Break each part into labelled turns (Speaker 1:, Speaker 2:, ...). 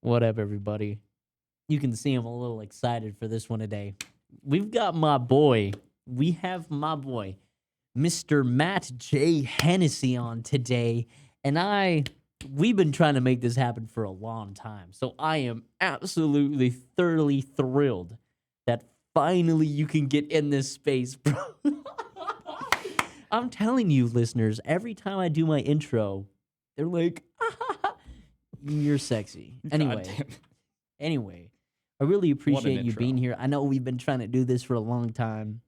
Speaker 1: What up, everybody? You can see I'm a little excited for this one today. We've got my boy. We have my boy, Mr. Matt J. Hennessey on today. And we've been trying to make this happen for a long time. So I am absolutely thoroughly thrilled that finally you can get in this space, bro. I'm telling you, listeners, every time I do my intro, they're like, you're sexy. Anyway, I really appreciate you being here. I know we've been trying to do this for a long time.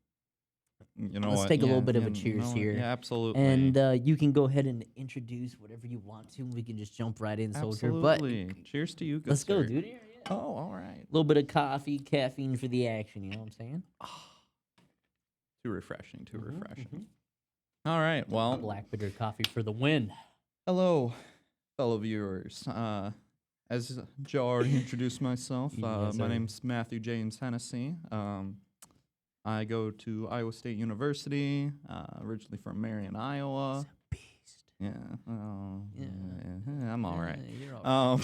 Speaker 1: Let's take a little bit of a cheers here.
Speaker 2: Yeah, absolutely.
Speaker 1: And you can go ahead and introduce whatever you want to. We can just jump right in, soldier.
Speaker 2: Absolutely.
Speaker 1: But
Speaker 2: cheers to you, good
Speaker 1: let's go,
Speaker 2: sir.
Speaker 1: dude. Yeah.
Speaker 2: Oh, all right.
Speaker 1: A little bit of coffee, caffeine for the action. You know what I'm saying?
Speaker 2: Too refreshing. Too refreshing. All right. Well,
Speaker 1: black bitter coffee for the win.
Speaker 2: Hello, fellow viewers. As Joe already introduced myself,
Speaker 1: Yes,
Speaker 2: my
Speaker 1: sir.
Speaker 2: name's Matthew James Hennessey. I go to Iowa State University, originally from Marion, Iowa.
Speaker 1: Beast.
Speaker 2: Yeah. Oh, yeah. I'm all right.
Speaker 1: You're all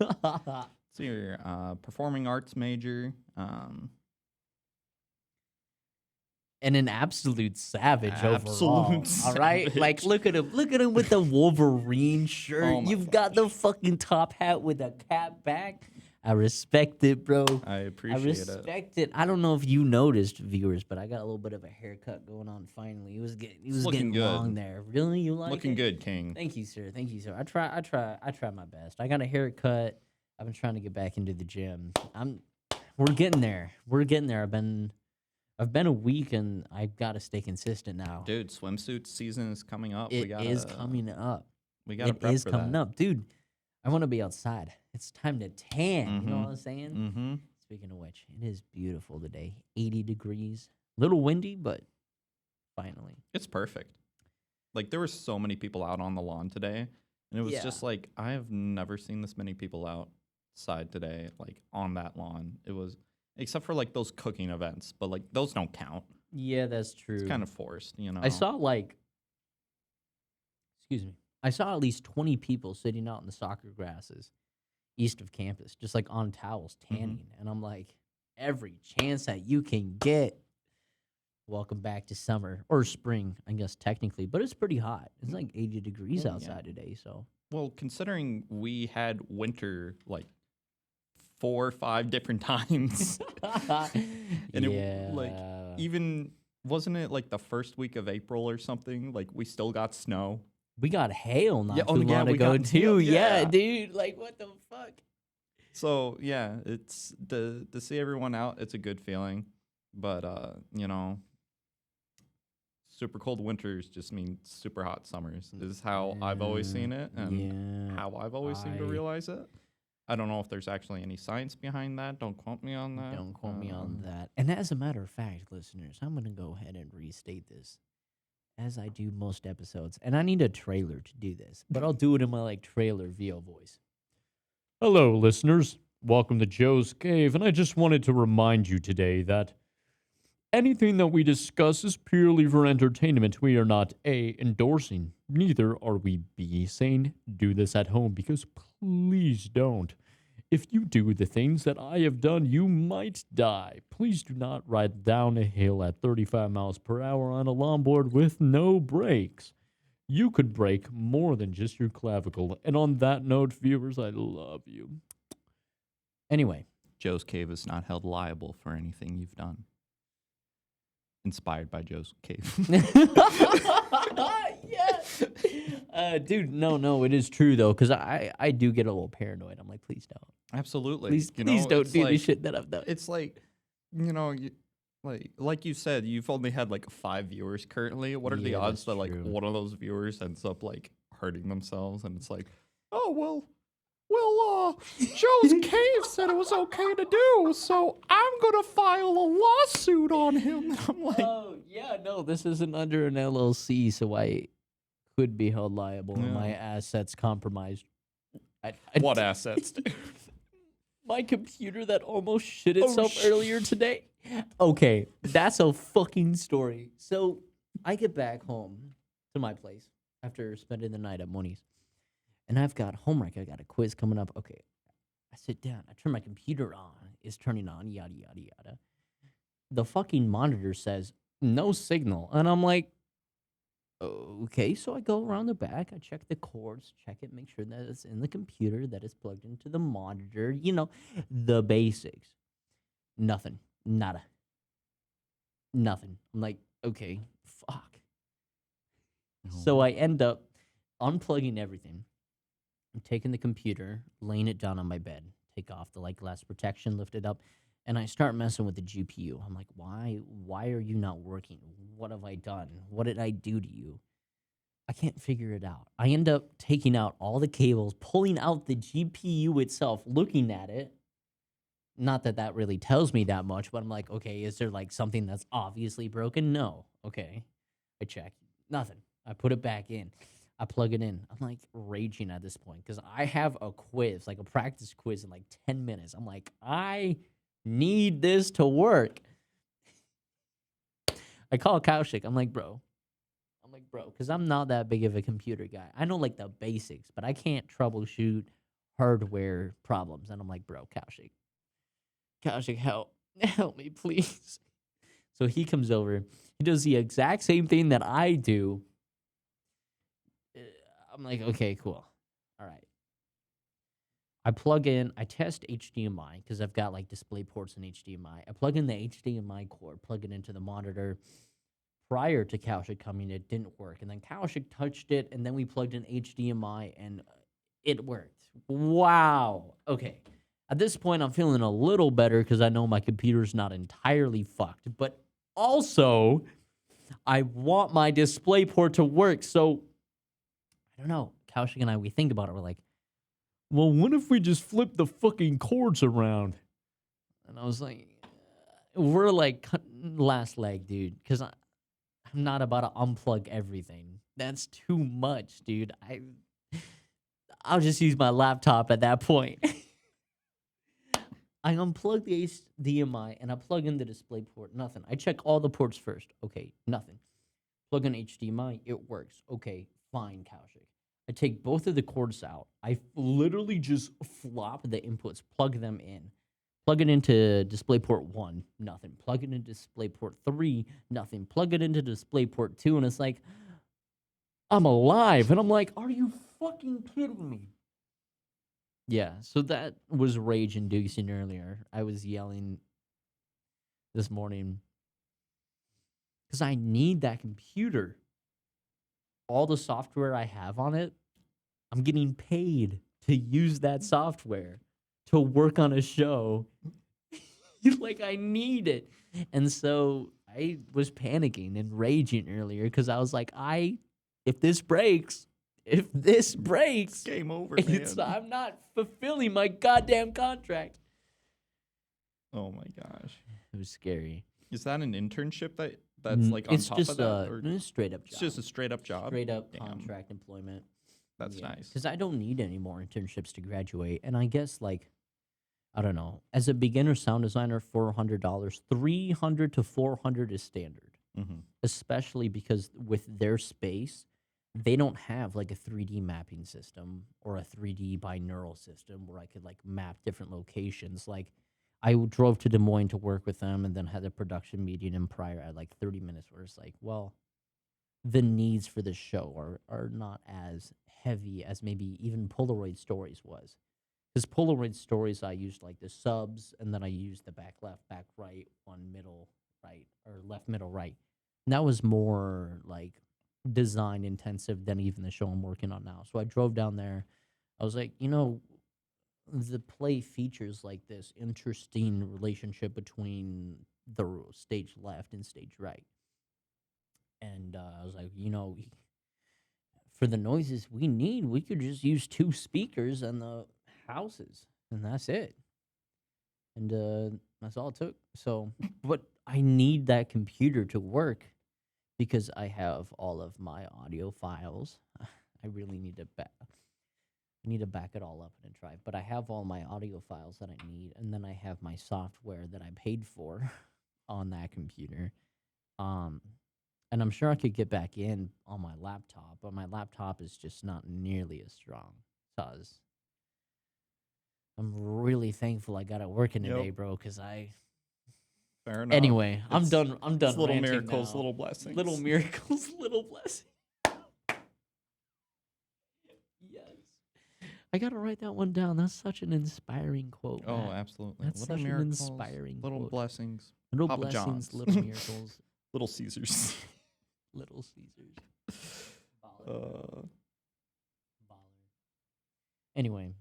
Speaker 1: right.
Speaker 2: So you're performing arts major.
Speaker 1: And an absolute savage overall.
Speaker 2: Absolute
Speaker 1: All right,
Speaker 2: savage.
Speaker 1: like look at him with the Wolverine shirt.
Speaker 2: Oh my
Speaker 1: You've got the fucking top hat with a cap back. I respect it, bro.
Speaker 2: I
Speaker 1: I
Speaker 2: appreciate it.
Speaker 1: respect it. I don't know if you noticed, viewers, but I got a little bit of a haircut going on. Finally, he was
Speaker 2: looking
Speaker 1: getting
Speaker 2: good.
Speaker 1: long there. Really, you like
Speaker 2: Looking
Speaker 1: it?
Speaker 2: good, King.
Speaker 1: Thank you, sir. Thank you, sir. I try my best. I got a haircut. I've been trying to get back into the gym. We're getting there. I've been a week and I've got to stay consistent now.
Speaker 2: Dude, swimsuit season is coming up.
Speaker 1: It is coming up.
Speaker 2: We got to
Speaker 1: It
Speaker 2: prep
Speaker 1: is
Speaker 2: for
Speaker 1: coming
Speaker 2: that.
Speaker 1: up. Dude, I want to be outside. It's time to tan. You know
Speaker 2: Mhm.
Speaker 1: what I'm saying?
Speaker 2: Mm-hmm.
Speaker 1: Speaking of which, it is beautiful today. 80 degrees. Little windy, but finally.
Speaker 2: It's perfect. Like, there were so many people out on the lawn today, and it was
Speaker 1: Yeah.
Speaker 2: just like, I have never seen this many people outside today, like, on that lawn. It was, except for, like, those cooking events, but, like, those don't count.
Speaker 1: Yeah, that's true.
Speaker 2: It's kind of forced, you know?
Speaker 1: I saw I saw at least 20 people sitting out in the soccer grasses east of campus, just like on towels tanning. And I'm like, every chance that you can get. Welcome back to summer or spring, I guess technically, but it's pretty hot. It's like 80 degrees outside today, so.
Speaker 2: Well, considering we had winter, like, 4 or 5 different times. And it, like, even, wasn't it like the first week of April or something? Like, we still got snow.
Speaker 1: We got hail not
Speaker 2: Yeah,
Speaker 1: too long
Speaker 2: we
Speaker 1: ago
Speaker 2: got
Speaker 1: too.
Speaker 2: hail,
Speaker 1: Yeah,
Speaker 2: yeah.
Speaker 1: dude. Like, what the fuck?
Speaker 2: So, yeah, it's, to see everyone out, it's a good feeling. But, you know, super cold winters just mean super hot summers is how I've always seen it and how I've always seemed to realize it. I don't know if there's actually any science behind that. Don't quote me on that.
Speaker 1: Don't quote me on that. And as a matter of fact, listeners, I'm going to go ahead and restate this as I do most episodes. And I need a trailer to do this, but I'll do it in my like trailer VO voice. Hello, listeners. Welcome to Joe's Cave. And I just wanted to remind you today that anything that we discuss is purely for entertainment. We are not A, endorsing. Neither are we B, saying do this at home, because please don't. If you do the things that I have done, you might die. Please do not ride down a hill at 35 miles per hour on a longboard with no brakes. You could break more than just your clavicle. And on that note, viewers, I love you. Anyway.
Speaker 2: Joe's Cave is not held liable for anything you've done. Inspired by Joe's Cave.
Speaker 1: Yes. Dude, no, it is true, though, because I do get a little paranoid. I'm like, please don't.
Speaker 2: Absolutely.
Speaker 1: Please
Speaker 2: You
Speaker 1: don't
Speaker 2: know,
Speaker 1: do
Speaker 2: like,
Speaker 1: the shit that I've done.
Speaker 2: It's like, you know, like you said, you've only had like 5 viewers currently. What are the odds that like one of those viewers ends up like hurting themselves? And it's like, oh, well, Joe's Cave said it was okay to do, so I'm going to file a lawsuit on him. And I'm like,
Speaker 1: Oh, yeah, no, this isn't under an LLC, so I could be held liable and my assets compromised.
Speaker 2: what assets?
Speaker 1: My computer that almost shit itself earlier today. Okay, that's a fucking story. So I get back home to my place after spending the night at Moni's. And I've got homework. I got a quiz coming up. Okay, I sit down. I turn my computer on. It's turning on. Yada yada yada. The fucking monitor says no signal, and I'm like, okay. So I go around the back. I check the cords, check it, make sure that it's in the computer, that it's plugged into the monitor. The basics. Nothing. Nada. Nothing. I'm like, okay, fuck. So I end up unplugging everything. I'm taking the computer, laying it down on my bed, take off the glass protection, lift it up, and I start messing with the GPU. I'm like, why are you not working? What have I done? What did I do to you? I can't figure it out. I end up taking out all the cables, pulling out the GPU itself, looking at it. Not that that really tells me that much, but I'm like, okay, is there something that's obviously broken? No. Okay. I check. Nothing. I put it back in. I plug it in. I'm raging at this point because I have a quiz, a practice quiz in 10 minutes. I'm like, I need this to work. I call Kaushik. I'm like, bro, because I'm not that big of a computer guy. I know the basics, but I can't troubleshoot hardware problems. And I'm like, bro, Kaushik, help me, please. So he comes over. He does the exact same thing that I do. I'm like, okay, cool. All right. I plug in, I test HDMI because I've got display ports in HDMI. I plug in the HDMI cord, plug it into the monitor. Prior to Kaushik coming, it didn't work. And then Kaushik touched it, and then we plugged in HDMI, and it worked. Wow. Okay. At this point, I'm feeling a little better because I know my computer's not entirely fucked. But also, I want my display port to work. So, I don't know. Kaushik and I, we think about it. We're like, well, what if we just flip the fucking cords around? And I was like, we're last leg, dude, because I'm not about to unplug everything. That's too much, dude. I'll just use my laptop at that point. I unplug the HDMI and I plug in the display port. Nothing. I check all the ports first. Okay, nothing. Plug in HDMI. It works. Okay, fine, Kaushik. I take both of the cords out. I literally just flop the inputs, plug them in. Plug it into DisplayPort 1, nothing. Plug it into DisplayPort 3, nothing. Plug it into DisplayPort 2, and it's like, I'm alive. And I'm like, are you fucking kidding me? Yeah, so that was rage inducing earlier. I was yelling this morning because I need that computer. All the software I have on it, I'm getting paid to use that software to work on a show. I need it. And so I was panicking and raging earlier because I was like, if this breaks,
Speaker 2: Game over,
Speaker 1: I'm not fulfilling my goddamn contract.
Speaker 2: Oh my gosh.
Speaker 1: It was scary.
Speaker 2: Is that an internship that's on
Speaker 1: It's
Speaker 2: top
Speaker 1: just
Speaker 2: of that? Or
Speaker 1: a straight up job.
Speaker 2: it's just a straight up job?
Speaker 1: Straight up
Speaker 2: Damn.
Speaker 1: contract employment.
Speaker 2: That's nice.
Speaker 1: Because I don't need any more internships to graduate. And I guess I don't know. As a beginner sound designer, $400, $300 to $400 is standard.
Speaker 2: Mm-hmm.
Speaker 1: Especially because with their space, they don't have a 3D mapping system or a 3D binaural system where I could map different locations. I drove to Des Moines to work with them and then had a production meeting in prior at 30 minutes where it's well, the needs for the show are not as heavy as maybe even Polaroid Stories was. Because Polaroid Stories, I used the subs, and then I used the back left, back right, one middle right, or left middle right. And that was more design intensive than even the show I'm working on now. So I drove down there. I was like, the play features this interesting relationship between the stage left and stage right. And I was like, for the noises we need, we could just use 2 speakers and the houses, and that's it. And that's all it took. So, but I need that computer to work because I have all of my audio files. I really need to back it all up in a drive. But I have all my audio files that I need, and then I have my software that I paid for on that computer. And I'm sure I could get back in on my laptop, but my laptop is just not nearly as strong. Cause I'm really thankful I got it working
Speaker 2: Yep.
Speaker 1: today, bro. Because
Speaker 2: Fair enough.
Speaker 1: anyway, I'm
Speaker 2: It's
Speaker 1: done. I'm done.
Speaker 2: it's little
Speaker 1: ranting
Speaker 2: miracles,
Speaker 1: now.
Speaker 2: little blessings.
Speaker 1: Little miracles, little blessings. Yes. I gotta write that one down. That's such an inspiring quote,
Speaker 2: Oh,
Speaker 1: Matt.
Speaker 2: absolutely.
Speaker 1: That's
Speaker 2: Little
Speaker 1: such an
Speaker 2: miracles,
Speaker 1: inspiring
Speaker 2: little
Speaker 1: quote.
Speaker 2: blessings.
Speaker 1: Little
Speaker 2: Papa
Speaker 1: blessings,
Speaker 2: John's.
Speaker 1: little miracles,
Speaker 2: Little Caesars.
Speaker 1: little Caesars. Baller,
Speaker 2: uh,
Speaker 1: baller. Anyway,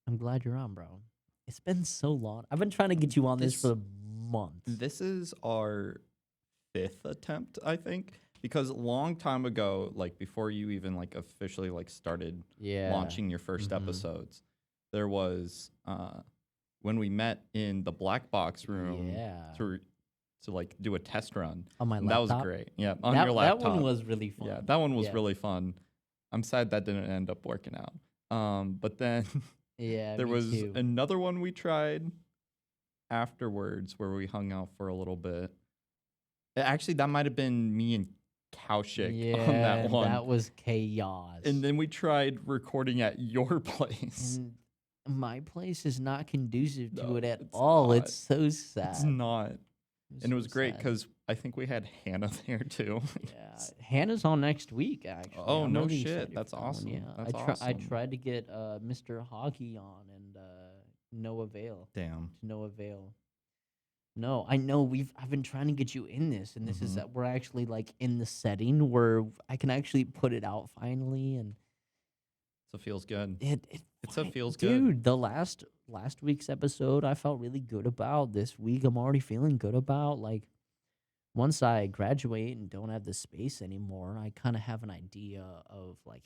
Speaker 1: I'm glad you're on, bro. It's been so long. I've been trying to get you on this for months.
Speaker 2: This is our 5th attempt, I think, because a long time ago, like before you even like officially like started launching your first episodes, there was when we met in the black box room to like do a test run.
Speaker 1: On my laptop.
Speaker 2: That was great. Yeah, on your laptop.
Speaker 1: That one was really fun.
Speaker 2: Yeah, that one was really fun. I'm sad that didn't end up working out. But then there was another one we tried afterwards where we hung out for a little bit. Actually, that might have been me and Kaushik on that one.
Speaker 1: That was chaos.
Speaker 2: And then we tried recording at your place.
Speaker 1: And my place is not conducive to it at all. It's so sad.
Speaker 2: It's not. And it was great because I think we had Hannah there too.
Speaker 1: Yeah, Hannah's on next week. Actually,
Speaker 2: oh,
Speaker 1: I'm
Speaker 2: no
Speaker 1: really
Speaker 2: shit! That's awesome.
Speaker 1: Yeah,
Speaker 2: That's
Speaker 1: I tried to get Mr. Hockey on, and no avail.
Speaker 2: Damn.
Speaker 1: No avail. No, I know I've been trying to get you in this, and this is that we're actually like in the setting where I can actually put it out finally, and
Speaker 2: so it feels good.
Speaker 1: It
Speaker 2: feels
Speaker 1: good,
Speaker 2: good.
Speaker 1: dude. The last week's episode, I felt really good about. This week, I'm already feeling good about. Like, once I graduate and don't have the space anymore, I kind of have an idea of like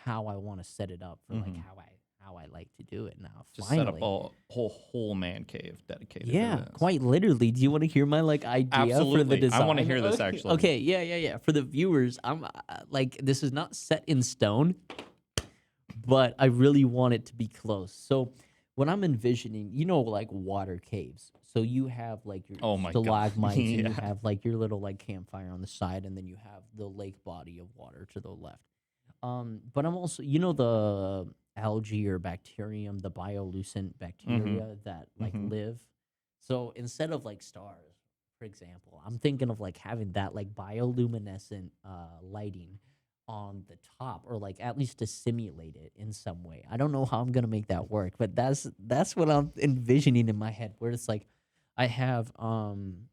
Speaker 1: how I want to set it up for like how I like to do it now.
Speaker 2: Just
Speaker 1: finally.
Speaker 2: set up a whole man cave dedicated.
Speaker 1: Yeah,
Speaker 2: to this.
Speaker 1: quite literally. Do you want to hear my like idea for the design?
Speaker 2: I want to hear this actually.
Speaker 1: Okay, yeah. For the viewers, I'm like, this is not set in stone, but I really want it to be close. So when I'm envisioning, like water caves. So you have like your stalagmites, and you have like your little like campfire on the side, and then you have the lake body of water to the left. But I'm also, the algae or bacterium, the bioluminescent bacteria that like live. So instead of like stars, for example, I'm thinking of like having that like bioluminescent lighting on the top, or like at least to simulate it in some way. I don't know how I'm gonna make that work, but that's what I'm envisioning in my head, where it's like I have and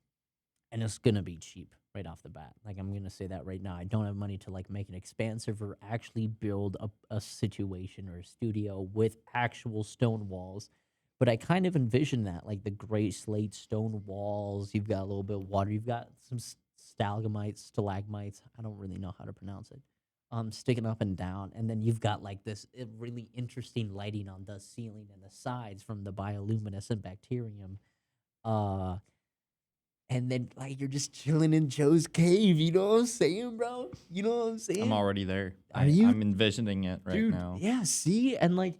Speaker 1: it's gonna be cheap right off the bat. Like, I'm gonna say that right now. I don't have money to like make an expansive or actually build a situation or a studio with actual stone walls. But I kind of envision that, like the gray slate stone walls. You've got a little bit of water. You've got some stalagmites. I don't really know how to pronounce it. Sticking up and down, and then you've got like this really interesting lighting on the ceiling and the sides from the bioluminescent bacterium. And then like you're just chilling in Joe's cave. You know what I'm saying, bro? You know what I'm saying?
Speaker 2: I'm already there.
Speaker 1: You?
Speaker 2: I'm envisioning it right now.
Speaker 1: Yeah, see? And like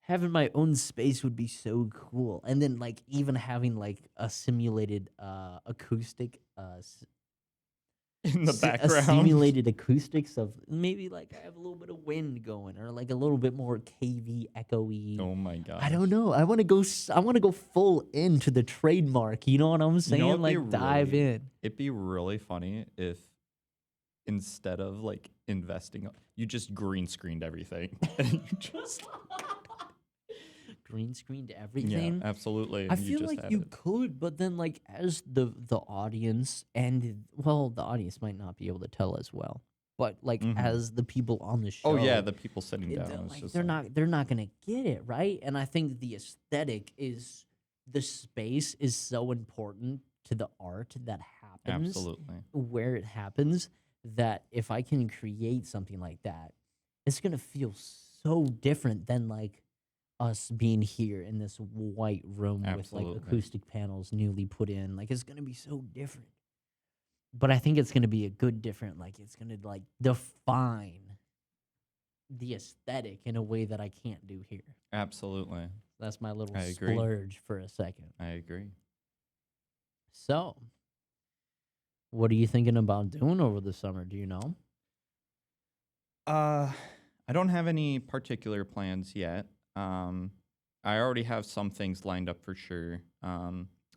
Speaker 1: having my own space would be so cool. And then like even having like a simulated acoustic
Speaker 2: in the background.
Speaker 1: Simulated acoustics of maybe like I have a little bit of wind going, or like a little bit more cavey, echoey.
Speaker 2: Oh my god!
Speaker 1: I don't know. I want to go full into the trademark. You know what I'm saying? Like dive in.
Speaker 2: It'd be really funny if instead of like investing, you just green screened everything and you just
Speaker 1: green screened everything.
Speaker 2: Yeah, absolutely.
Speaker 1: I feel like you could, but then like as the audience, and well, the audience might not be able to tell as well, but like as the people on the show.
Speaker 2: Oh yeah, the people sitting down.
Speaker 1: They're not gonna get it, right? And I think the aesthetic is, the space is so important to the art that happens.
Speaker 2: Absolutely.
Speaker 1: Where it happens, that if I can create something like that, it's gonna feel so different than like us being here in this white room with like acoustic panels newly put in. Like, it's gonna be so different. But I think it's gonna be a good different. Like, it's gonna like define the aesthetic in a way that I can't do here.
Speaker 2: Absolutely.
Speaker 1: That's my little splurge for a second.
Speaker 2: I agree.
Speaker 1: So, what are you thinking about doing over the summer? Do you know?
Speaker 2: I don't have any particular plans yet. I already have some things lined up for sure.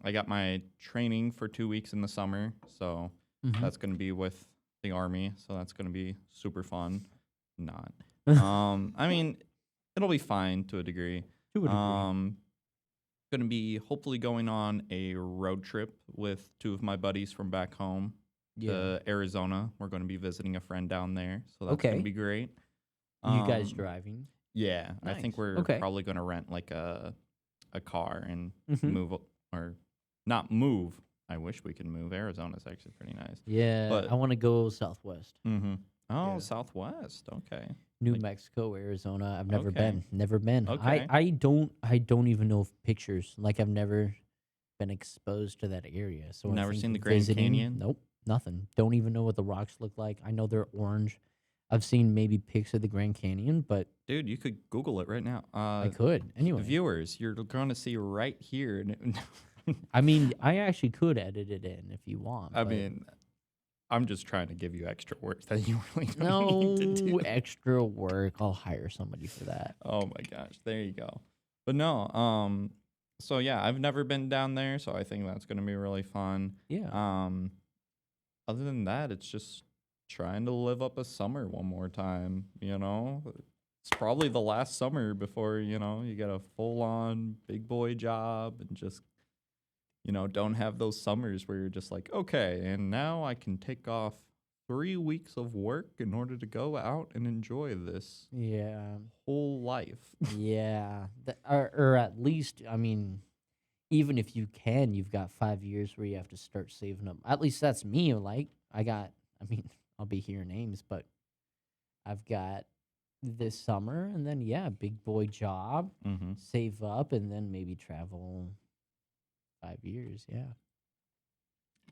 Speaker 2: I got my training for 2 weeks in the summer, so
Speaker 1: Mm-hmm.
Speaker 2: that's going to be with the army. So that's going to be super fun. Not. I mean, it'll be fine to a degree.
Speaker 1: To a degree.
Speaker 2: Going to be hopefully going on a road trip with two of my buddies from back home
Speaker 1: Yeah.
Speaker 2: to Arizona. We're going to be visiting a friend down there, so that's going
Speaker 1: Okay.
Speaker 2: to be great.
Speaker 1: You guys driving?
Speaker 2: Yeah, I
Speaker 1: Nice.
Speaker 2: think we're
Speaker 1: Okay.
Speaker 2: probably going to rent like a car and
Speaker 1: Mm-hmm.
Speaker 2: move or not move. I wish we could move. Arizona's actually pretty nice.
Speaker 1: Yeah,
Speaker 2: But
Speaker 1: I want to go southwest.
Speaker 2: oh,
Speaker 1: Yeah.
Speaker 2: Southwest. Okay.
Speaker 1: New
Speaker 2: Like,
Speaker 1: Mexico, Arizona. I've never
Speaker 2: okay.
Speaker 1: been. Never been.
Speaker 2: Okay.
Speaker 1: I don't even know pictures. Like I've never been exposed to that area. So I
Speaker 2: Never
Speaker 1: think
Speaker 2: seen the Grand
Speaker 1: visiting,
Speaker 2: Canyon?
Speaker 1: nope, nothing. Don't even know what the rocks look like. I know they're orange. I've seen maybe pics of the Grand Canyon, but
Speaker 2: Dude, you could Google it right now.
Speaker 1: I could anyway.
Speaker 2: Viewers, you're going to see right here.
Speaker 1: I mean, I actually could edit it in if you want.
Speaker 2: I
Speaker 1: but
Speaker 2: mean, I'm just trying to give you extra work that you really don't need to do.
Speaker 1: no extra work. I'll hire somebody for that.
Speaker 2: Oh my gosh, there you go. But no, so yeah, I've never been down there, so I think that's gonna be really fun.
Speaker 1: Yeah.
Speaker 2: Other than that, it's just trying to live up a summer one more time, you know? It's probably the last summer before, you get a full on big boy job and just, don't have those summers where you're just like, okay, and now I can take off 3 weeks of work in order to go out and enjoy this
Speaker 1: Yeah.
Speaker 2: whole life.
Speaker 1: Yeah. Or at least, I mean, even if you can, you've got 5 years where you have to start saving up. At least that's me. Like, I mean, I'll be hearing names, but I've got this summer and then, yeah, big boy job,
Speaker 2: Mm-hmm.
Speaker 1: save up, and then maybe travel 5 years. Yeah.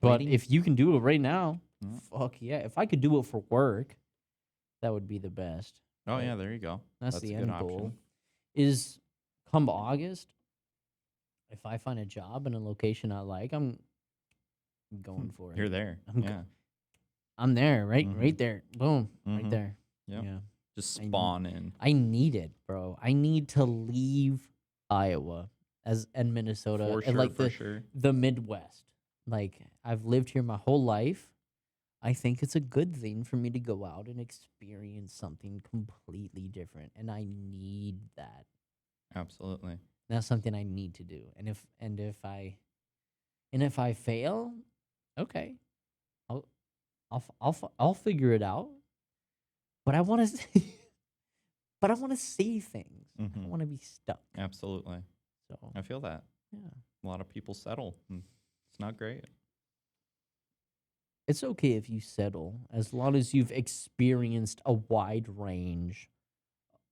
Speaker 1: But
Speaker 2: Waiting.
Speaker 1: if you can do it right now,
Speaker 2: Yeah.
Speaker 1: fuck yeah. If I could do it for work, that would be the best.
Speaker 2: Oh,
Speaker 1: But
Speaker 2: yeah, there you go.
Speaker 1: that's the
Speaker 2: a good
Speaker 1: end
Speaker 2: option.
Speaker 1: goal. Is come August, if I find a job in a location I like, I'm going for it.
Speaker 2: You're there.
Speaker 1: I'm
Speaker 2: yeah.
Speaker 1: I'm there, right?
Speaker 2: Mhm.
Speaker 1: Right there. Boom. Right
Speaker 2: Mhm.
Speaker 1: there.
Speaker 2: Yep.
Speaker 1: Yeah.
Speaker 2: Just
Speaker 1: I kn-
Speaker 2: spawn in.
Speaker 1: I need it, bro. I need to leave Iowa and Minnesota
Speaker 2: For
Speaker 1: and
Speaker 2: sure,
Speaker 1: like
Speaker 2: for sure.
Speaker 1: the Midwest. Like I've lived here my whole life. I think it's a good thing for me to go out and experience something completely different, and I need that.
Speaker 2: Absolutely.
Speaker 1: That's something I need to do. And if I fail, okay, I'll I'll figure it out. But I want to but I want to see things. I don't
Speaker 2: Mhm.
Speaker 1: want to be stuck.
Speaker 2: Absolutely.
Speaker 1: So
Speaker 2: I feel that.
Speaker 1: yeah,
Speaker 2: A lot of people settle. And it's not great.
Speaker 1: it's okay if you settle as long as you've experienced a wide range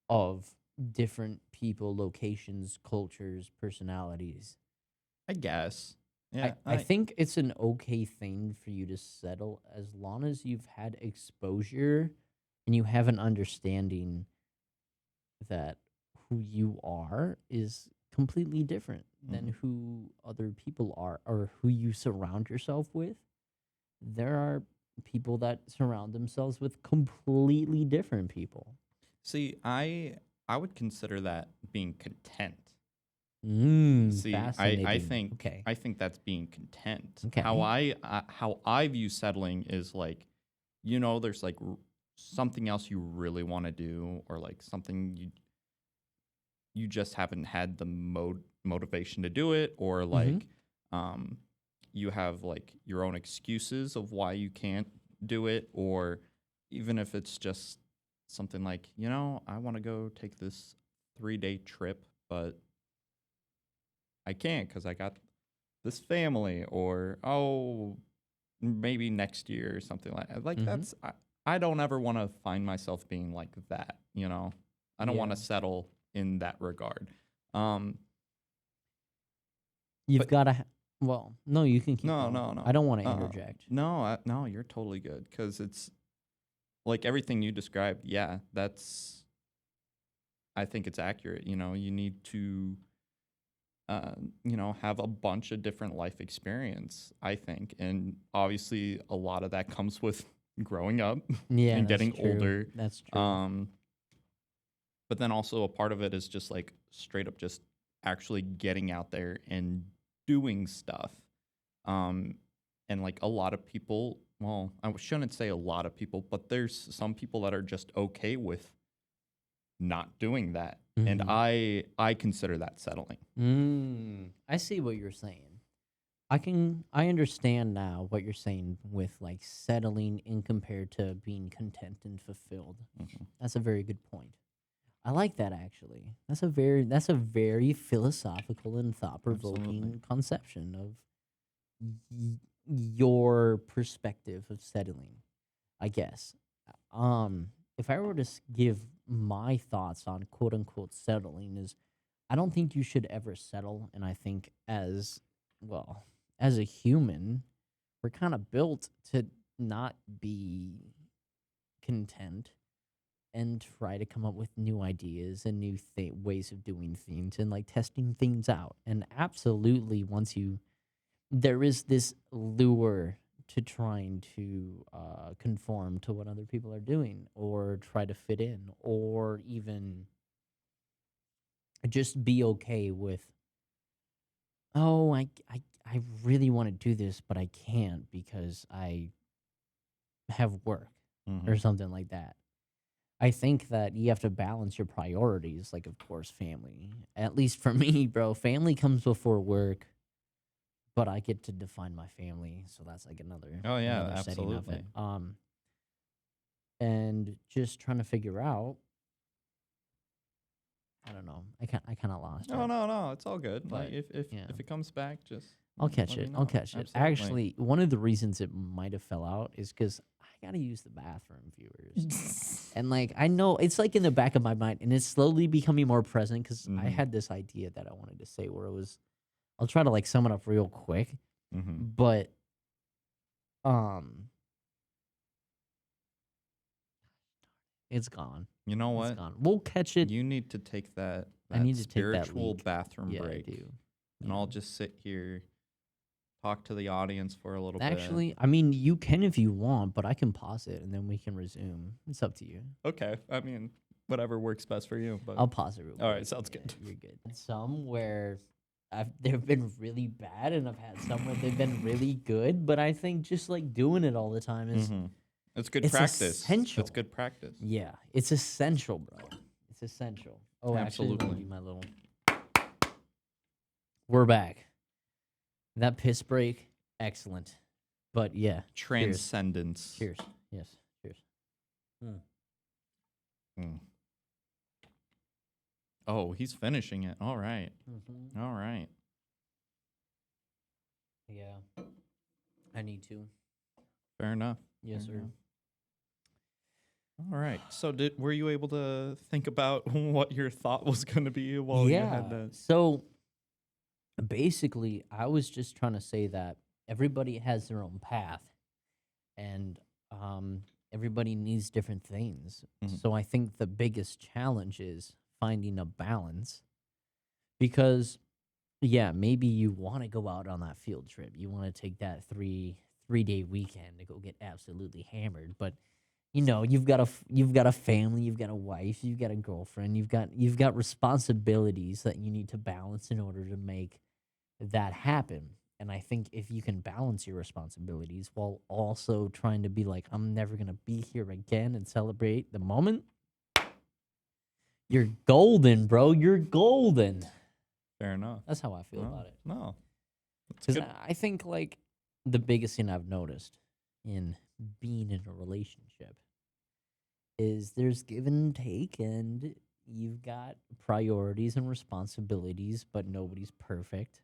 Speaker 1: of different people, locations, cultures, personalities.
Speaker 2: I guess.
Speaker 1: I,
Speaker 2: Yeah.
Speaker 1: I think it's an okay thing for you to settle as long as you've had exposure and you have an understanding that who you are is completely different than who other people are or who you surround yourself with. There are people that surround themselves with completely different people.
Speaker 2: See, I would consider that being content. See, I
Speaker 1: Fascinating.
Speaker 2: think
Speaker 1: Okay.
Speaker 2: I think that's being content.
Speaker 1: Okay.
Speaker 2: How I view settling is like, there's like something else you really want to do, or like something you just haven't had the motivation to do it, or like you have like your own excuses of why you can't do it, or even if it's just something like, I want to go take this 3-day trip, but I can't because I got this family, or maybe next year or something like that. Like
Speaker 1: Mhm.
Speaker 2: I don't ever want to find myself being like that, I don't want
Speaker 1: Yeah.
Speaker 2: to settle in that regard. Um
Speaker 1: You've
Speaker 2: but
Speaker 1: got to. Well, no, you can keep
Speaker 2: no,
Speaker 1: going.
Speaker 2: no, no.
Speaker 1: I don't want to interject.
Speaker 2: No, you're totally good, cuz it's like everything you described. Yeah, I think it's accurate, you need to have a bunch of different life experience, I think. And obviously a lot of that comes with growing up
Speaker 1: Yeah,
Speaker 2: and
Speaker 1: that's
Speaker 2: getting
Speaker 1: true.
Speaker 2: older.
Speaker 1: That's true.
Speaker 2: But then also a part of it is just like straight up just actually getting out there and doing stuff. And like a lot of people, well, I shouldn't say a lot of people, but there's some people that are just okay with not doing that. And
Speaker 1: Mhm.
Speaker 2: I consider that settling.
Speaker 1: I see what you're saying. I understand now what you're saying with like settling in compared to being content and fulfilled.
Speaker 2: Mhm.
Speaker 1: That's a very good point. I like that actually. That's a very philosophical and thought
Speaker 2: Absolutely.
Speaker 1: provoking conception of y- your perspective of settling, I guess. If I were to give my thoughts on quote unquote settling is I don't think you should ever settle, and I think well, as a human, we're kind of built to not be content and try to come up with new ideas and new ways of doing things and like testing things out. And absolutely, there is this lure to trying to conform to what other people are doing or try to fit in or even just be okay with, oh, I really want to do this, but I can't because I have work or
Speaker 2: Mhm.
Speaker 1: something like that. I think that you have to balance your priorities, like, of course, family. At least for me, bro, family comes before work, but I get to define my family, so that's like
Speaker 2: Oh yeah,
Speaker 1: another setting of it.
Speaker 2: absolutely.
Speaker 1: And just trying to figure out, I don't know. I kind of lost
Speaker 2: No,
Speaker 1: it,
Speaker 2: no, no. It's all good. Like
Speaker 1: but yeah.
Speaker 2: if it comes back, just
Speaker 1: I'll catch
Speaker 2: let me
Speaker 1: it. I'll
Speaker 2: know.
Speaker 1: catch it.
Speaker 2: Absolutely.
Speaker 1: Actually, one of the reasons it might have fell out is because I gotta use the bathroom, viewers. And like I know it's like in the back of my mind, and it's slowly becoming more present because I
Speaker 2: Mhm.
Speaker 1: had this idea that I wanted to say where it was. I'll try to like sum it up real quick,
Speaker 2: Mhm.
Speaker 1: but um, it's gone.
Speaker 2: You know
Speaker 1: It's
Speaker 2: what?
Speaker 1: gone. We'll catch it.
Speaker 2: You need to take that
Speaker 1: I
Speaker 2: that
Speaker 1: need to take that
Speaker 2: spiritual
Speaker 1: leak.
Speaker 2: bathroom
Speaker 1: Yeah, I
Speaker 2: break,
Speaker 1: do.
Speaker 2: and
Speaker 1: Yeah.
Speaker 2: I'll just sit here, talk to the audience for a little bit.
Speaker 1: Actually, I mean, you can if you want, but I can pause it and then we can resume. It's up to you.
Speaker 2: Okay. I mean, whatever works best for you. But
Speaker 1: I'll pause it real
Speaker 2: all right,
Speaker 1: quick.
Speaker 2: sounds
Speaker 1: Yeah,
Speaker 2: good.
Speaker 1: you're good. Some where they've been really bad, and I've had some where they've been really good. But I think just like doing it all the time is
Speaker 2: Mhm. It's good
Speaker 1: it's
Speaker 2: practice. It's
Speaker 1: essential.
Speaker 2: good practice.
Speaker 1: Yeah, it's essential, bro. It's essential. Oh, actually, let me
Speaker 2: Absolutely.
Speaker 1: do my little. We're back. That piss break, excellent. But yeah, cheers,
Speaker 2: Transcendence.
Speaker 1: cheers. Yes, cheers. Mm.
Speaker 2: Mm. Oh, he's finishing it. All right.
Speaker 1: Mm-hmm.
Speaker 2: All right.
Speaker 1: Yeah, I need to.
Speaker 2: Fair enough.
Speaker 1: Yes,
Speaker 2: Fair
Speaker 1: sir.
Speaker 2: enough. All right. So were you able to think about what your thought was going to be while you had
Speaker 1: Yeah.
Speaker 2: that?
Speaker 1: So basically, I was just trying to say that everybody has their own path, and everybody needs different things.
Speaker 2: Mhm.
Speaker 1: So I think the biggest challenge is finding a balance because, yeah, maybe you want to go out on that field trip. You want to take that three-day weekend to go get absolutely hammered, but you've got a family, you've got a wife, you've got a girlfriend, you've got responsibilities that you need to balance in order to make that happen. And I think if you can balance your responsibilities while also trying to be like, I'm never going to be here again and celebrate the moment, you're golden, bro. You're golden.
Speaker 2: Fair enough.
Speaker 1: That's how I feel
Speaker 2: No,
Speaker 1: about it.
Speaker 2: no. That's
Speaker 1: Because
Speaker 2: good.
Speaker 1: I think, like, the biggest thing I've noticed in being in a relationship is there's give and take, and you've got priorities and responsibilities, but nobody's perfect.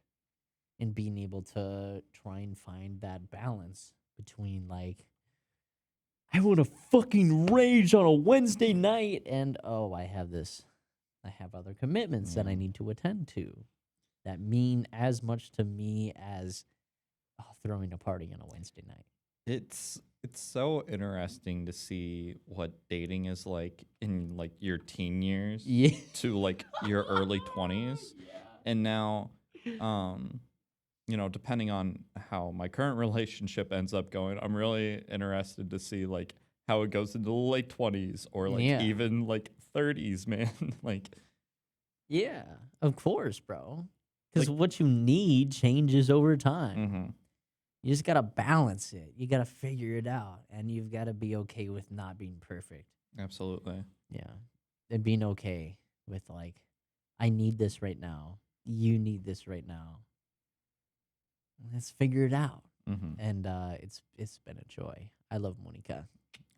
Speaker 1: And being able to try and find that balance between like I want to fucking rage on a Wednesday night and oh I have other commitments that I
Speaker 2: Yeah.
Speaker 1: need to attend to that mean as much to me as throwing a party on a Wednesday night.
Speaker 2: It's so interesting to see what dating is like in like your teen years
Speaker 1: Yeah.
Speaker 2: to like your early 20s. And now depending on how my current relationship ends up going, I'm really interested to see like how it goes into the late 20s or like
Speaker 1: Yeah.
Speaker 2: even like 30s, man. Like
Speaker 1: Yeah, of course, bro. Because
Speaker 2: Like,
Speaker 1: what you need changes over time.
Speaker 2: mm-hmm.
Speaker 1: You just gotta balance it. You gotta figure it out, and you've got to be okay with not being perfect.
Speaker 2: Absolutely.
Speaker 1: Yeah, and being okay with like, I need this right now. You need this right now. Let's figure it out.
Speaker 2: Mm-hmm.
Speaker 1: And it's been a joy. I love Monica.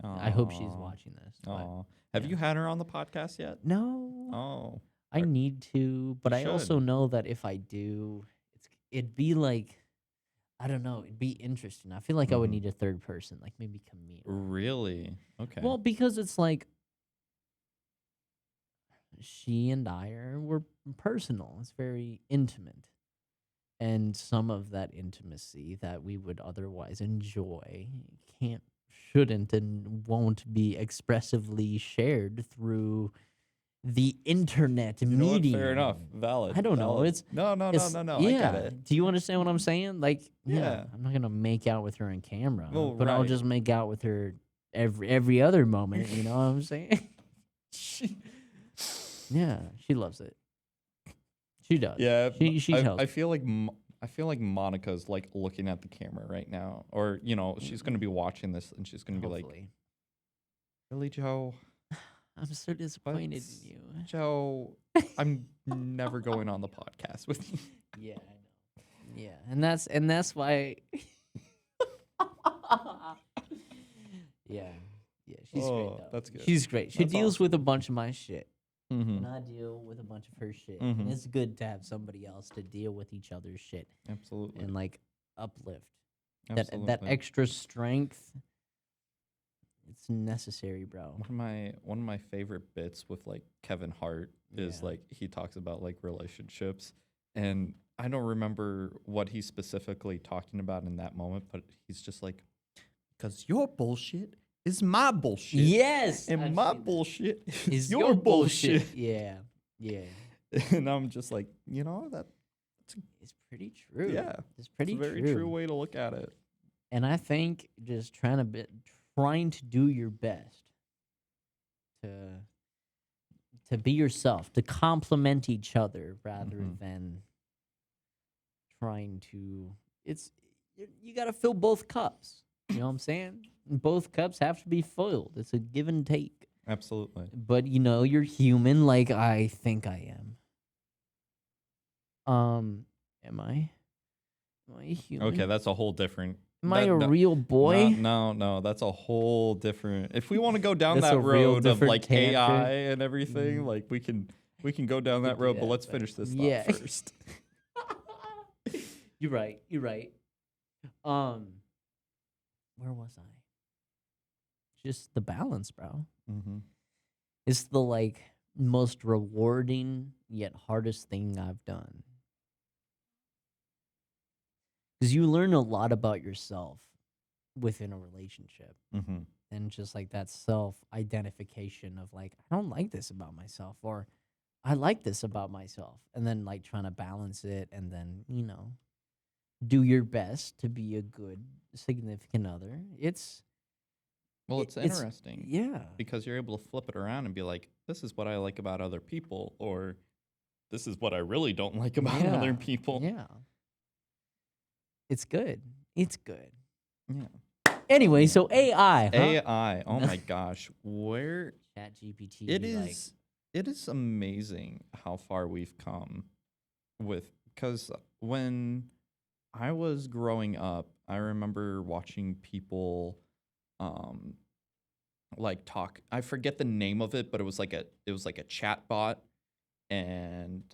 Speaker 1: I hope she's
Speaker 2: Oh,
Speaker 1: watching this. But
Speaker 2: oh. Have
Speaker 1: yeah,
Speaker 2: you had her on the podcast yet?
Speaker 1: no,
Speaker 2: Oh,
Speaker 1: I
Speaker 2: or-
Speaker 1: need to, but
Speaker 2: you
Speaker 1: I
Speaker 2: should.
Speaker 1: also know that if I do, it'd be like, I don't know, it'd be interesting. I feel like I would
Speaker 2: Mm-hmm.
Speaker 1: need a third person, like maybe Camille.
Speaker 2: Really? Okay.
Speaker 1: Well, because it's like she and I we're personal. It's very intimate. And some of that intimacy that we would otherwise enjoy can't, shouldn't, and won't be expressively shared through the internet
Speaker 2: You know what? Fair enough.
Speaker 1: medium.
Speaker 2: Valid.
Speaker 1: I don't know.
Speaker 2: Valid. No, no, no,
Speaker 1: It's
Speaker 2: no, no. I get
Speaker 1: yeah.
Speaker 2: it.
Speaker 1: Do you understand what I'm saying? Like, yeah,
Speaker 2: Yeah.
Speaker 1: I'm not gonna make out with her on camera,
Speaker 2: Well,
Speaker 1: but I'll
Speaker 2: right.
Speaker 1: just make out with her every other moment. You know what I'm saying? Yeah, she loves it. She does.
Speaker 2: Yeah,
Speaker 1: She tells
Speaker 2: I
Speaker 1: me.
Speaker 2: feel like I feel like Monica's like looking at the camera right now, or she's gonna be watching this and she's gonna be like,
Speaker 1: Hopefully,
Speaker 2: "Really, Joe?
Speaker 1: I'm so
Speaker 2: But
Speaker 1: disappointed in you.
Speaker 2: Joe, I'm never going on the podcast with you."
Speaker 1: Yeah, I know. Yeah, and that's why. Yeah, yeah, she's great
Speaker 2: Oh,
Speaker 1: though.
Speaker 2: that's good.
Speaker 1: She's great. She
Speaker 2: That's
Speaker 1: deals with a
Speaker 2: awesome.
Speaker 1: bunch of my shit,
Speaker 2: Mm-hmm.
Speaker 1: and I deal with a bunch of her shit. And
Speaker 2: Mm-hmm.
Speaker 1: it's good to have somebody else to deal with each other's shit
Speaker 2: Absolutely.
Speaker 1: and like uplift. That
Speaker 2: Absolutely.
Speaker 1: extra strength, it's necessary, bro.
Speaker 2: One of my favorite bits with like Kevin Hart is
Speaker 1: Yeah.
Speaker 2: like he talks about like relationships, and I don't remember what he's specifically talking about in that moment, but he's just like, because your bullshit is my bullshit,
Speaker 1: Yes,
Speaker 2: and
Speaker 1: I've
Speaker 2: my
Speaker 1: seen that.
Speaker 2: bullshit is
Speaker 1: Is
Speaker 2: your bullshit.
Speaker 1: Yeah, yeah.
Speaker 2: And I'm just like,
Speaker 1: It's pretty true.
Speaker 2: yeah,
Speaker 1: It's
Speaker 2: it's
Speaker 1: pretty
Speaker 2: a very
Speaker 1: true.
Speaker 2: true way to look at it.
Speaker 1: And I think just trying to do your best to be yourself, to complement each other rather
Speaker 2: Mhm.
Speaker 1: than trying to. It's you got to fill both cups. You know what I'm saying? Both cups have to be filled. It's a give and take.
Speaker 2: Absolutely.
Speaker 1: But you're human, like I think I am. Am I? Am I a human?
Speaker 2: Okay, that's a whole different.
Speaker 1: Am I a
Speaker 2: No,
Speaker 1: real boy?
Speaker 2: no, that's a whole different. If we want to go down
Speaker 1: That's a
Speaker 2: that
Speaker 1: real
Speaker 2: road of
Speaker 1: different
Speaker 2: like AI
Speaker 1: tangent.
Speaker 2: and everything,
Speaker 1: Mm,
Speaker 2: like we can go down
Speaker 1: we
Speaker 2: that
Speaker 1: could do
Speaker 2: road. But
Speaker 1: that,
Speaker 2: let's
Speaker 1: but
Speaker 2: finish this thought
Speaker 1: yeah.
Speaker 2: first.
Speaker 1: You're right. You're right. Um, where was I? Just the balance, bro.
Speaker 2: Mm-hmm.
Speaker 1: It's the like most rewarding yet hardest thing I've done. Because you learn a lot about yourself within a relationship.
Speaker 2: Mm-hmm.
Speaker 1: And just like that self identification of like, I don't like this about myself, or I like this about myself. And then like trying to balance it and then, do your best to be a good significant other.
Speaker 2: Well, it's
Speaker 1: It's
Speaker 2: interesting
Speaker 1: yeah.
Speaker 2: because you're able to flip it around and be like, "This is what I like about other people," or "This is what I really don't like about other
Speaker 1: Yeah.
Speaker 2: people."
Speaker 1: Yeah. It's good. It's good.
Speaker 2: Yeah.
Speaker 1: Anyway, so AI, huh?
Speaker 2: AI. Oh my gosh, where
Speaker 1: Chat GPT.
Speaker 2: it is it is amazing how far we've come with, because when I was growing up, I remember watching people um like talk. I forget the name of it, but it was like a chat bot, and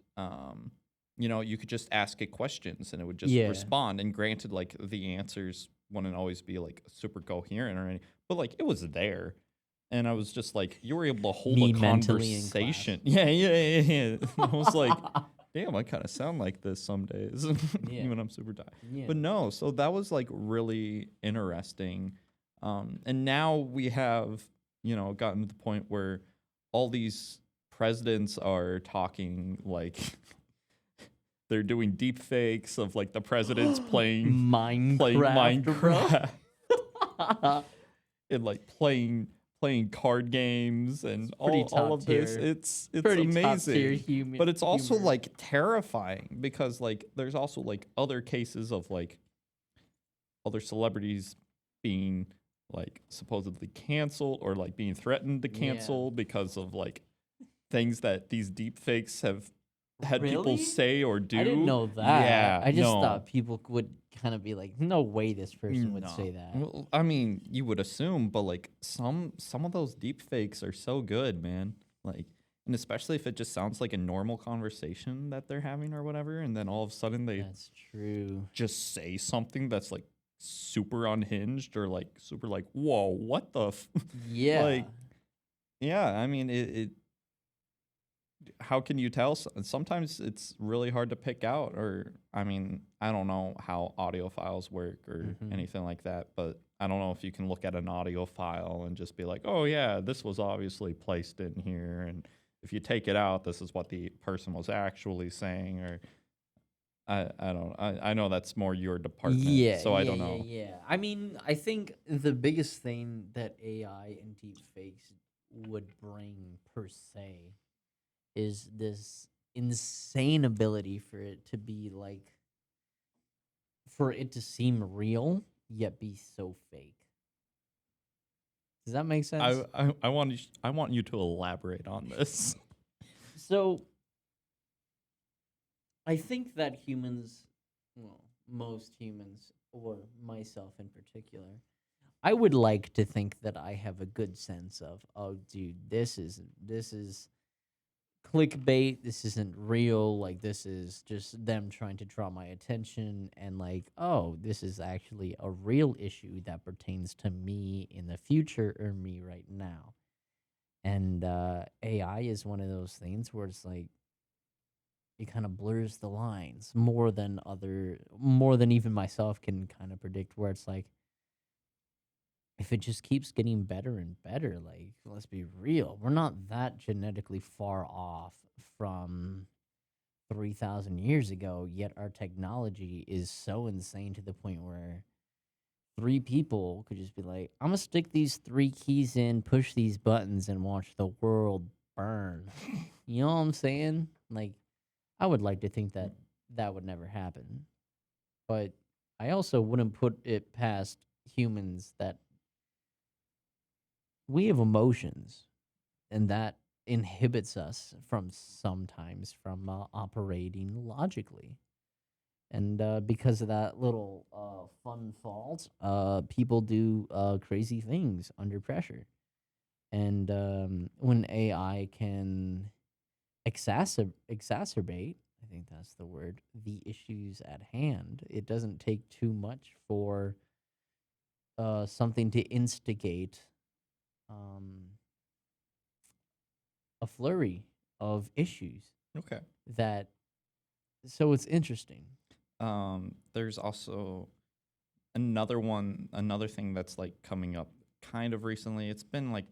Speaker 2: you could just ask it questions and it would just
Speaker 1: Yeah.
Speaker 2: respond. And granted, like the answers wouldn't always be like super coherent or anything, but like it was there. And I was just like, you were able to hold
Speaker 1: Me
Speaker 2: a
Speaker 1: mentally in class.
Speaker 2: conversation. Yeah. I was like, damn, I kind of sound like this some days,
Speaker 1: Yeah.
Speaker 2: even I'm super tired.
Speaker 1: Yeah.
Speaker 2: But no, so that was like really interesting. And now we have, gotten to the point where all these presidents are talking like they're doing deep fakes of like the presidents playing
Speaker 1: Minecraft, bro.
Speaker 2: Minecraft and like playing playing card games and
Speaker 1: Pretty
Speaker 2: all
Speaker 1: top
Speaker 2: of this.
Speaker 1: tier.
Speaker 2: It's
Speaker 1: Pretty top tier
Speaker 2: amazing.
Speaker 1: human
Speaker 2: But it's also
Speaker 1: humor.
Speaker 2: like terrifying because like there's also like other cases of like other celebrities being like supposedly canceled or like being threatened to
Speaker 1: Yeah.
Speaker 2: cancel because of like things that these deep fakes have had people
Speaker 1: Really?
Speaker 2: say or
Speaker 1: I didn't
Speaker 2: do.
Speaker 1: know that.
Speaker 2: Yeah,
Speaker 1: I just
Speaker 2: no.
Speaker 1: thought people would kind of be like, no way this person would
Speaker 2: No.
Speaker 1: say that.
Speaker 2: Well, I mean, you would assume, but like some of those deep fakes are so good, man. Like, and especially if it just sounds like a normal conversation that they're having or whatever, and then all of a sudden they
Speaker 1: That's true.
Speaker 2: just say something that's like super unhinged or like super like, whoa, what the
Speaker 1: Yeah.
Speaker 2: like, yeah, I mean it how can you tell? Sometimes it's really hard to pick out, or I mean, I don't know how audio files work or anything like that, but I don't know if you can look at an audio file and just be like, oh yeah, this was obviously placed in here, and if you take it out, this is what the person was actually saying, or I don't I know that's more your department, so I don't know.
Speaker 1: Yeah. I mean, I think the biggest thing that AI and deepfakes would bring per se is this insane ability for it to be like, for it to seem real yet be so fake. Does that make sense?
Speaker 2: I want you to elaborate on this.
Speaker 1: So I think that humans, well, most humans, or myself in particular, I would like to think that I have a good sense of, oh, dude, this is clickbait. This isn't real. Like, this is just them trying to draw my attention. And like, oh, this is actually a real issue that pertains to me in the future or me right now. And AI is one of those things where it's like it kind of blurs the lines more than even myself can kind of predict. Where it's like, if it just keeps getting better and better, like, let's be real, we're not that genetically far off from 3,000 years ago, yet our technology is so insane to the point where three people could just be like, I'm gonna stick these three keys in, push these buttons, and watch the world burn. You know what I'm saying? Like, I would like to think that that would never happen. But I also wouldn't put it past humans that we have emotions, and that inhibits us from sometimes from operating logically. And because of that little fun fault, people do crazy things under pressure. And when AI can exacerbate, I think that's the word, the issues at hand, it doesn't take too much for something to instigate um, a flurry of issues
Speaker 2: Okay.
Speaker 1: that. So it's interesting.
Speaker 2: There's also another thing that's like coming up kind of recently. It's been like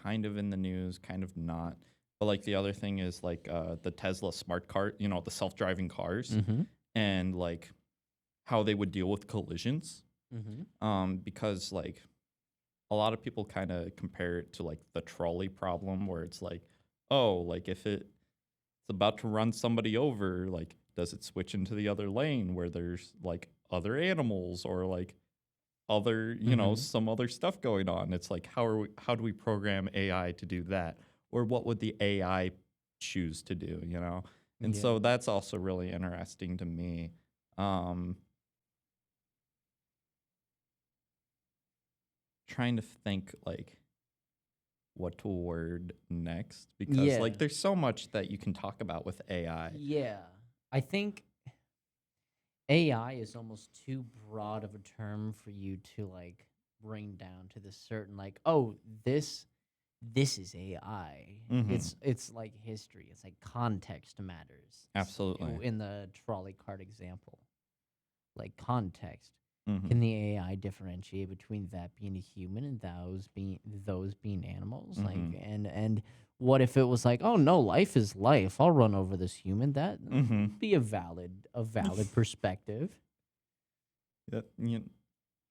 Speaker 2: kind of in the news, kind of not. But like the other thing is like the Tesla smart car, you know, the self-driving cars,
Speaker 1: Mm-hmm.
Speaker 2: and like how they would deal with collisions.
Speaker 1: Mm-hmm.
Speaker 2: Because like a lot of people kind of compare it to like the trolley problem, where it's like, oh, like if it's about to run somebody over, like does it switch into the other lane where there's like other animals or like other, you know,
Speaker 1: Mm-hmm.
Speaker 2: some other stuff going on? It's like how do we program AI to do that? Or what would the AI choose to do, you know? And
Speaker 1: Yeah.
Speaker 2: so that's also really interesting to me. Um Trying to think like what to word next, because
Speaker 1: Yeah.
Speaker 2: like there's so much that you can talk about with AI.
Speaker 1: Yeah. I think AI is almost too broad of a term for you to like bring down to the certain like, oh, this is AI.
Speaker 2: Mm-hmm.
Speaker 1: It's like history. It's like context matters.
Speaker 2: Absolutely.
Speaker 1: In the trolley cart example, like context.
Speaker 2: Mm-hmm.
Speaker 1: Can the AI differentiate between that being a human and those being animals? Like,
Speaker 2: Mm-hmm.
Speaker 1: and what if it was like, oh no, life is life. I'll run over this human. That
Speaker 2: Mm-hmm.
Speaker 1: would be a valid perspective.
Speaker 2: Yeah,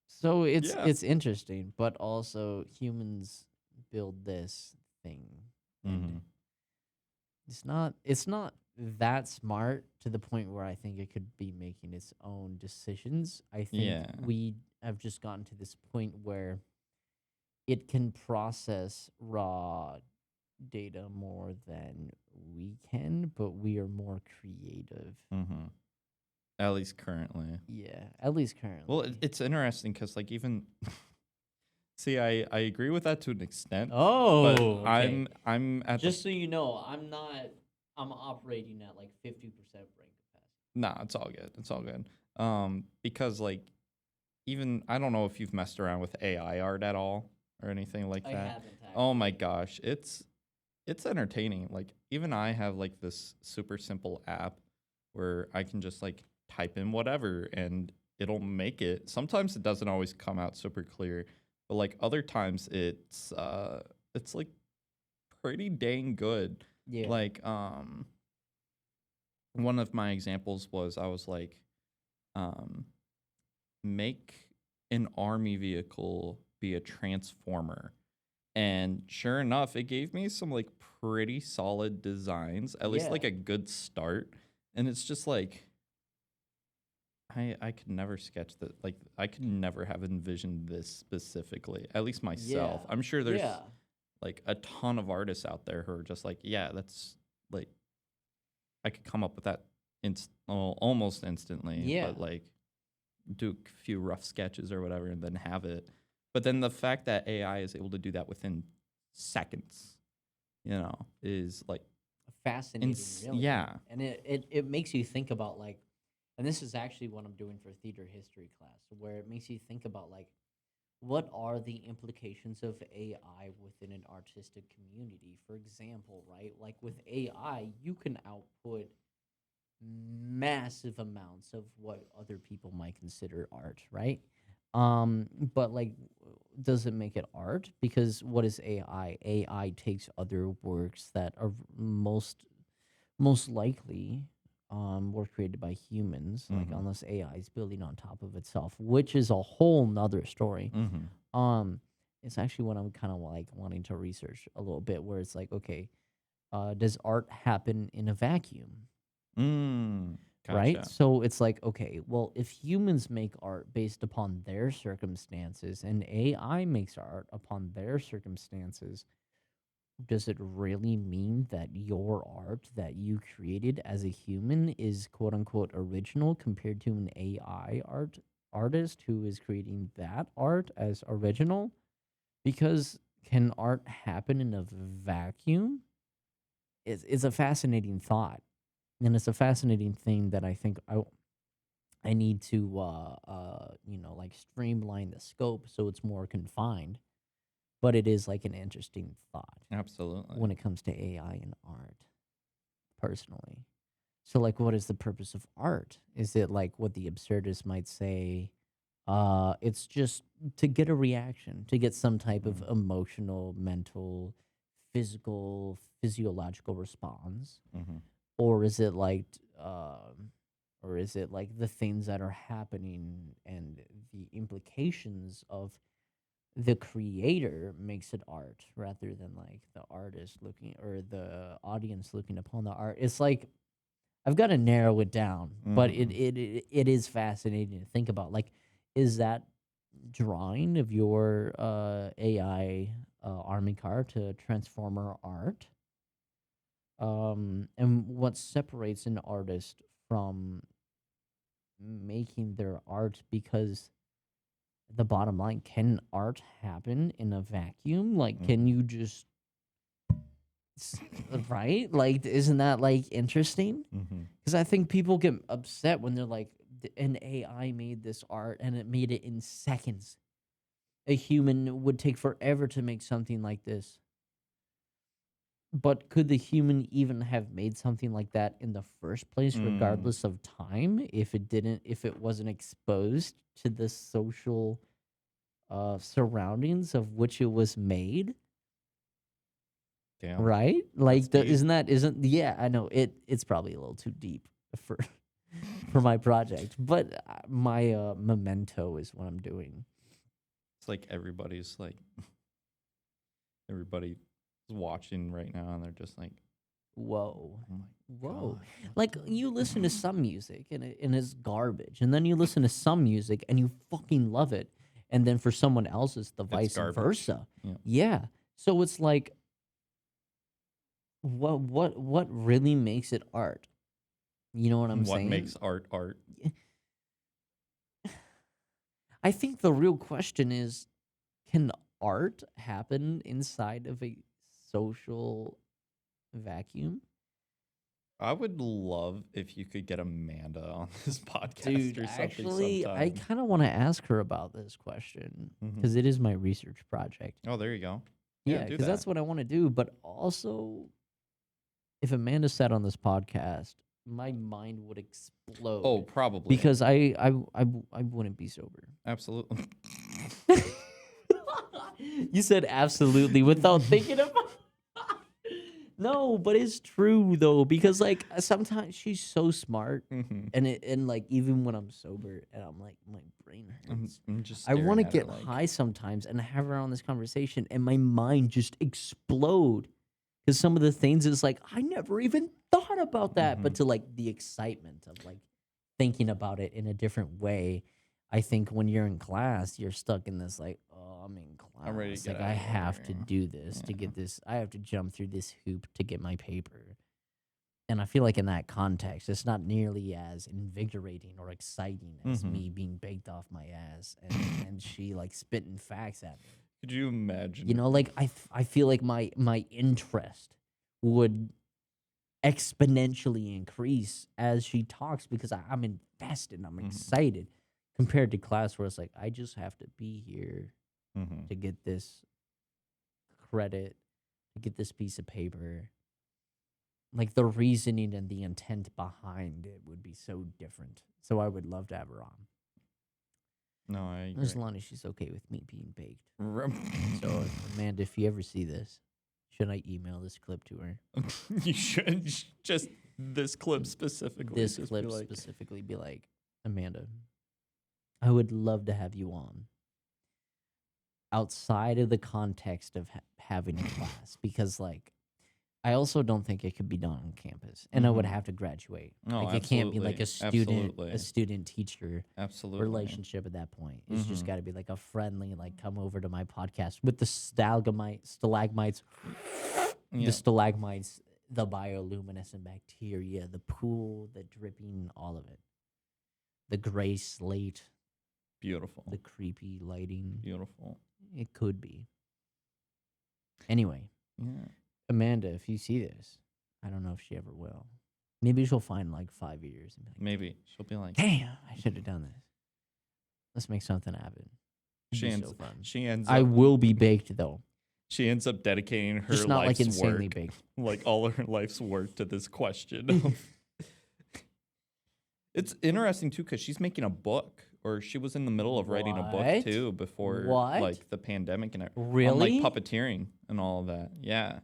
Speaker 1: So it's
Speaker 2: yeah.
Speaker 1: it's interesting, but also humans. build this thing, and
Speaker 2: Mm-hmm.
Speaker 1: it's not that smart to the point where I think it could be making its own decisions. I think
Speaker 2: Yeah.
Speaker 1: we have just gotten to this point where it can process raw data more than we can, but we are more creative.
Speaker 2: Mm-hmm. At least currently.
Speaker 1: Yeah, at least
Speaker 2: Well,
Speaker 1: currently.
Speaker 2: it's interesting because like even see, I agree with that to an extent, but
Speaker 1: Oh, okay.
Speaker 2: I'm at the
Speaker 1: Just so you know, I'm operating at like 50% brain capacity.
Speaker 2: nah. It's all good. It's all good. Because like even I don't know if you've messed around with AI art at all or anything like
Speaker 1: I
Speaker 2: that.
Speaker 1: haven't
Speaker 2: Oh my
Speaker 1: actually.
Speaker 2: gosh, it's entertaining. Like even I have like this super simple app where I can just like type in whatever and it'll make it. Sometimes it doesn't always come out super clear, but like other times it's like pretty dang good.
Speaker 1: Yeah.
Speaker 2: Like one of my examples was I was like um make an army vehicle be a transformer. And sure enough, it gave me some like pretty solid designs, at least
Speaker 1: Yeah.
Speaker 2: like a good start. And it's just like I could never sketch that. Like I could never have envisioned this specifically. At least
Speaker 1: Yeah.
Speaker 2: myself. I'm sure
Speaker 1: Yeah.
Speaker 2: there's like a ton of artists out there who are just like, yeah, that's like I could come up with that almost instantly,
Speaker 1: Yeah.
Speaker 2: but like do a few rough sketches or whatever and then have it. But then the fact that AI is able to do that within seconds, is like
Speaker 1: Fascinating, really.
Speaker 2: yeah.
Speaker 1: And it makes you think about like, and this is actually what I'm doing for theater history class, where it makes you think about like, what are the implications of AI within an artistic community? For example, right? Like with AI, you can output massive amounts of what other people might consider art, right? But like, does it make it art? Because what is AI? AI takes other works that are most likely were created by humans, like
Speaker 2: Mm-hmm.
Speaker 1: unless AI is building on top of itself, which is a whole nother story.
Speaker 2: Mm-hmm.
Speaker 1: Um, it's actually what I'm kind of like wanting to research a little bit, where it's like, okay, does art happen in a vacuum? Right?
Speaker 2: Gotcha.
Speaker 1: So it's like, okay, well, if humans make art based upon their circumstances and AI makes art upon their circumstances, does it really mean that your art that you created as a human is quote unquote original compared to an AI artist who is creating that art as original? Because can art happen in a vacuum? It's a fascinating thought. And it's a fascinating thing that I think I need to like streamline the scope so it's more confined. But it is like an interesting thought
Speaker 2: Absolutely.
Speaker 1: when it comes to AI and art, personally. So like what is the purpose of art? Is it like what the absurdists might say? It's just to get a reaction, to get some type of
Speaker 2: Mm-hmm.
Speaker 1: emotional, mental, physical, physiological response,
Speaker 2: Mm-hmm.
Speaker 1: or is it like or is it like the things that are happening and the implications of the creator makes it art rather than like the artist looking or the audience looking upon the art? It's like I've got to narrow it down, but
Speaker 2: Mm-hmm.
Speaker 1: it is fascinating to think about. Like, is that drawing of your AI army car to Transformer art? And what separates an artist from making their art? Because the bottom line, can art happen in a vacuum? Like, can
Speaker 2: Mm-hmm.
Speaker 1: you just right? Like, isn't that like interesting?
Speaker 2: Mm-hmm.
Speaker 1: Because I think people get upset when they're like, an AI made this art and it made it in seconds. A human would take forever to make something like this. But could the human even have made something like that in the first place,
Speaker 2: Mm.
Speaker 1: regardless of time, if it wasn't exposed to the social surroundings of which it was made?
Speaker 2: Damn.
Speaker 1: Right?
Speaker 2: That's
Speaker 1: Like,
Speaker 2: deep.
Speaker 1: isn't yeah? I know it's probably a little too deep for for my project, but my memento is what I'm doing.
Speaker 2: It's like everybody's like everybody is watching right now, and they're just like,
Speaker 1: Whoa.
Speaker 2: "Oh my
Speaker 1: Whoa.
Speaker 2: god!" what
Speaker 1: Like,
Speaker 2: the-"
Speaker 1: you listen to some music and it's garbage. And then you listen to some music and you fucking love it. And then for someone else, it's the
Speaker 2: It's
Speaker 1: vice
Speaker 2: garbage.
Speaker 1: versa.
Speaker 2: Yeah.
Speaker 1: Yeah. So it's like, what really makes it art? You know what I'm
Speaker 2: What
Speaker 1: saying?
Speaker 2: makes art art?
Speaker 1: I think the real question is, can art happen inside of a social vacuum?
Speaker 2: I would love if you could get Amanda on this podcast
Speaker 1: Dude,
Speaker 2: or something
Speaker 1: actually, I
Speaker 2: sometime.
Speaker 1: kind of want to ask her about this question
Speaker 2: Mhm.
Speaker 1: because it is my research project.
Speaker 2: Oh, there you go.
Speaker 1: Yeah,
Speaker 2: do
Speaker 1: because
Speaker 2: that.
Speaker 1: that's what I want to do. But also, if Amanda sat on this podcast, my mind would explode.
Speaker 2: Oh, probably.
Speaker 1: Because I wouldn't be sober.
Speaker 2: Absolutely.
Speaker 1: You said absolutely without thinking about. No, but it's true though, because like sometimes she's so smart,
Speaker 2: Mhm.
Speaker 1: and like even when I'm sober and I'm like my brain hurts.
Speaker 2: I'm just.
Speaker 1: I want to
Speaker 2: staring
Speaker 1: get
Speaker 2: at her like,
Speaker 1: high sometimes and have her on this conversation, and my mind just explode because some of the things is like I never even thought about that, but to like the excitement of like thinking about it in a different way. I think when you're in class, you're stuck in this like, oh, I'm in class.
Speaker 2: I'm ready to get
Speaker 1: Like
Speaker 2: out
Speaker 1: I
Speaker 2: of
Speaker 1: have to
Speaker 2: here.
Speaker 1: do this to
Speaker 2: Yeah.
Speaker 1: get this. I have to jump through this hoop to get my paper. And I feel like in that context, it's not nearly as invigorating or exciting as
Speaker 2: Mhm.
Speaker 1: me being baked off my ass and she like spitting facts at me.
Speaker 2: Could you imagine?
Speaker 1: You know, like I feel like my interest would exponentially increase as she talks because I'm invested, I'm
Speaker 2: Mhm.
Speaker 1: excited compared to class where it's like I just have to be here
Speaker 2: Mhm.
Speaker 1: to get this credit, to get this piece of paper. Like the reasoning and the intent behind it would be so different. So I would love to have her on.
Speaker 2: No, I agree.
Speaker 1: As long as she's okay with me being baked.
Speaker 2: Rem-
Speaker 1: So Amanda, if you ever see this, should I email this clip to her?
Speaker 2: you should just this clip specifically.
Speaker 1: This
Speaker 2: just
Speaker 1: clip
Speaker 2: be like,
Speaker 1: specifically be like, Amanda, I would love to have you on outside of the context of having a class because like I also don't think it could be done on campus, and I would
Speaker 2: Mhm.
Speaker 1: have to graduate.
Speaker 2: No,
Speaker 1: Like it can't be like a
Speaker 2: absolutely.
Speaker 1: student teacher
Speaker 2: Absolutely.
Speaker 1: relationship at that point. It's just
Speaker 2: Mhm.
Speaker 1: got to be like a friendly, like come over to my podcast with the stalagmites,
Speaker 2: Yeah.
Speaker 1: the stalagmites, the bioluminescent bacteria, the pool, the dripping, all of it, the gray slate,
Speaker 2: Beautiful.
Speaker 1: the creepy lighting.
Speaker 2: Beautiful.
Speaker 1: It could be. Anyway,
Speaker 2: Yeah.
Speaker 1: Amanda, if you see this, I don't know if she ever will. Maybe she'll find like 5 years and be like,
Speaker 2: Maybe she'll be like,
Speaker 1: damn, I should have done this. Let's make something happen. It'd
Speaker 2: she
Speaker 1: be
Speaker 2: ends.
Speaker 1: so fun.
Speaker 2: She ends.
Speaker 1: I
Speaker 2: up,
Speaker 1: will be baked though.
Speaker 2: She ends up dedicating her
Speaker 1: Just not like
Speaker 2: life's
Speaker 1: insanely
Speaker 2: work,
Speaker 1: baked.
Speaker 2: like all her life's work, to this question. It's interesting too because she's making a book, or she was in the middle of writing a book
Speaker 1: What?
Speaker 2: too before
Speaker 1: What?
Speaker 2: like the pandemic and
Speaker 1: Really?
Speaker 2: on like puppeteering and all of that. Yeah.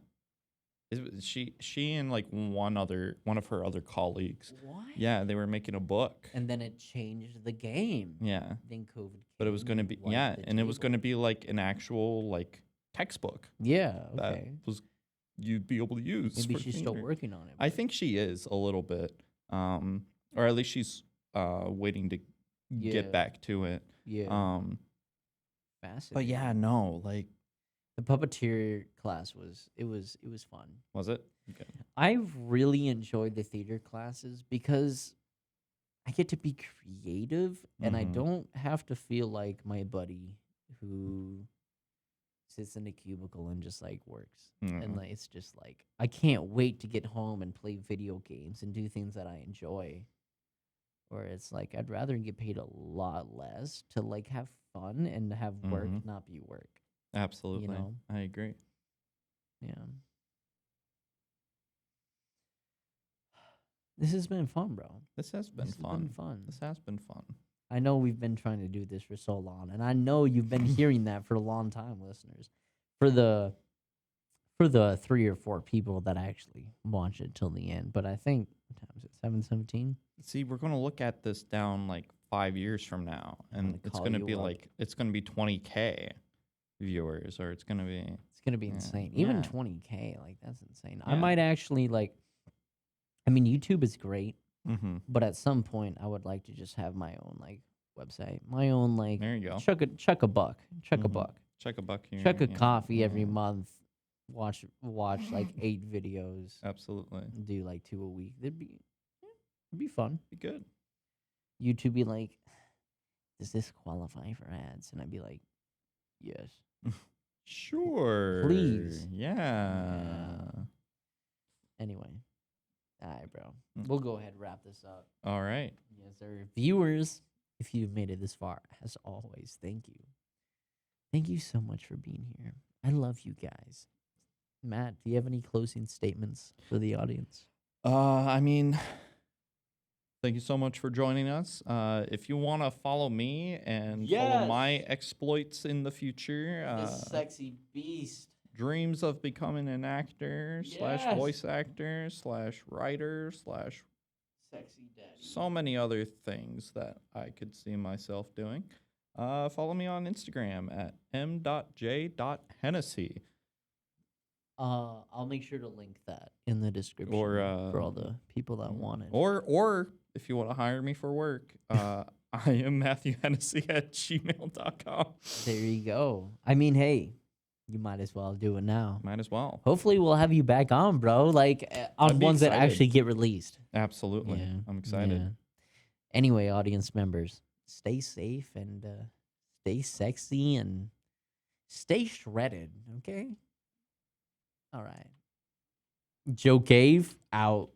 Speaker 2: She and like one of her other colleagues.
Speaker 1: What?
Speaker 2: Yeah, they were making a book.
Speaker 1: And then it changed the game.
Speaker 2: Yeah.
Speaker 1: Then COVID
Speaker 2: But it was
Speaker 1: came
Speaker 2: going to
Speaker 1: and
Speaker 2: be
Speaker 1: wiped the
Speaker 2: and it was
Speaker 1: table.
Speaker 2: going to be like an actual like textbook
Speaker 1: Yeah,
Speaker 2: that
Speaker 1: okay.
Speaker 2: was you'd be able to use.
Speaker 1: Maybe
Speaker 2: for
Speaker 1: she's still
Speaker 2: theater.
Speaker 1: working on it.
Speaker 2: I think she is a little bit, or at least she's waiting to
Speaker 1: Yeah.
Speaker 2: get back to it.
Speaker 1: Yeah.
Speaker 2: But
Speaker 1: Fascinating.
Speaker 2: yeah, no, like,
Speaker 1: The puppeteer class was fun.
Speaker 2: was it? Okay.
Speaker 1: I really enjoyed the theater classes because I get to be creative and I
Speaker 2: Mhm.
Speaker 1: don't have to feel like my buddy who sits in a cubicle and just like works. And
Speaker 2: Mhm.
Speaker 1: like it's just like I can't wait to get home and play video games and do things that I enjoy. Or it's like I'd rather get paid a lot less to like have fun and have work
Speaker 2: Mhm.
Speaker 1: not be work.
Speaker 2: Absolutely.
Speaker 1: know?
Speaker 2: I agree.
Speaker 1: Yeah. This has been fun, bro.
Speaker 2: This has been
Speaker 1: This has
Speaker 2: fun.
Speaker 1: been fun.
Speaker 2: This has been fun.
Speaker 1: I know we've been trying to do this for so long, and I know you've been hearing that for a long time, listeners. For the 3 or 4 people that actually watch it till the end, but I think what time is it? 7:17.
Speaker 2: See, we're gonna look at this down like 5 years from now,
Speaker 1: I'm gonna
Speaker 2: and it's
Speaker 1: call
Speaker 2: gonna
Speaker 1: you
Speaker 2: be
Speaker 1: up.
Speaker 2: like it's gonna be 20K viewers, or it's gonna be
Speaker 1: It's gonna be
Speaker 2: Yeah,
Speaker 1: insane. Even
Speaker 2: yeah.
Speaker 1: 20K, like that's insane. I
Speaker 2: Yeah.
Speaker 1: might actually like. I mean, YouTube is great,
Speaker 2: Mm-hmm.
Speaker 1: but at some point, I would like to just have my own like website, my own like
Speaker 2: There you go.
Speaker 1: chuck a buck, chuck a
Speaker 2: Mhm.
Speaker 1: buck,
Speaker 2: Check a buck here.
Speaker 1: chuck a
Speaker 2: Yeah,
Speaker 1: coffee every
Speaker 2: yeah.
Speaker 1: month. Watch like 8 videos.
Speaker 2: Absolutely.
Speaker 1: Do like 2 a week. It'd be fun.
Speaker 2: Be good.
Speaker 1: YouTube be like, does this qualify for ads? And I'd be like, yes,
Speaker 2: Sure.
Speaker 1: please.
Speaker 2: Yeah.
Speaker 1: Yeah. Anyway, all right, bro. We'll go ahead and wrap this up.
Speaker 2: All right.
Speaker 1: Yes, sir. Viewers, if you've made it this far, as always, thank you. Thank you so much for being here. I love you guys. Matt, do you have any closing statements for the audience?
Speaker 2: I mean, thank you so much for joining us. If you want to follow me and follow my
Speaker 1: Yes.
Speaker 2: exploits in the future,
Speaker 1: This sexy beast.
Speaker 2: dreams of becoming an actor slash
Speaker 1: Yes.
Speaker 2: voice actor slash writer slash
Speaker 1: Sexy daddy.
Speaker 2: so many other things that I could see myself doing. Follow me on Instagram at m.j.hennessey.
Speaker 1: I'll make sure to link that in the description
Speaker 2: Or,
Speaker 1: for all the people that want it.
Speaker 2: Or if you want to hire me for work, I am Matthewhennessey at gmail.com.
Speaker 1: There you go. I mean, hey, you might as well do it now.
Speaker 2: Might as well.
Speaker 1: Hopefully, we'll have you back on, bro. Like on
Speaker 2: I'd be
Speaker 1: ones that
Speaker 2: excited.
Speaker 1: actually get released.
Speaker 2: Absolutely.
Speaker 1: Yeah,
Speaker 2: I'm excited.
Speaker 1: yeah. Anyway, audience members, stay safe and stay sexy and stay shredded. Okay. All right. Joe Cave out.